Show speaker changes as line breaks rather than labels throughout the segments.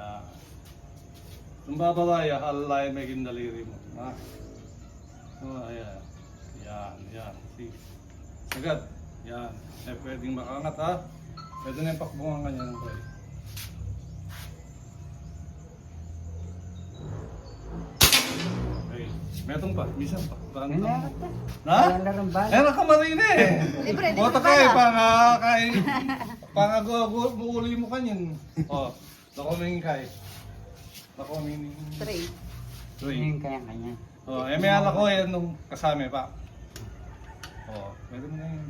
Yan. Tumbabalaya, halalaya may daliri mo. Ha? Oh, ayan. Yan. See? Sagad. Yan. Pwedeng makangat ha. Pwede na yung pakbungan ka niya ng boy. Okay. Metong pa. Minsan pa.
Kailangan ka.
Ha?
Kailangan rin ba?
Eh, nakamarina eh.
Libre, di
Bota
ba
kayo,
bala?
pangaguli mo kanyin. Oh, nakoming kay. Nakoming.
3.
Yung kanya-kanya.
Oh, may ala ko yan nung kasama pa. Oh, pwede mo na yung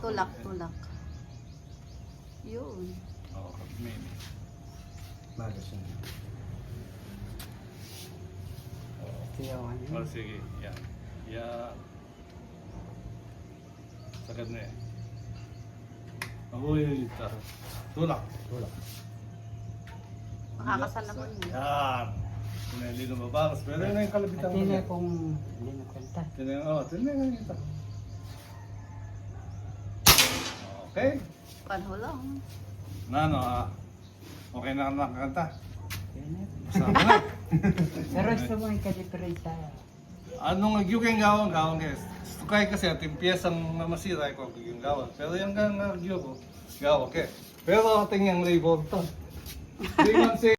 Tulak. Yun.
Oh, may.
Bagus yun. Ito yung ano.
Oh, sige. Yan. Yan. Sagad na eh. Ahoy, tulak.
Makakasal naman yun.
Yan. Pinali na mabakas. Pero yun na yung kalabitan
At
mo
yun
dyan.
kung hindi na kwenta.
Tignan yung kita. Okay.
Panho lang.
Nano, okay na nakakanta.
Yun na.
Sama na.
Pero gusto mo yung ka-diferensya.
Anong nagyuking gawang guys? Sukay kasi at yung piyesang namasira ko yung gawang. Pero yung nagyo ko, gawang ke. Pero ating yung label to. 3 months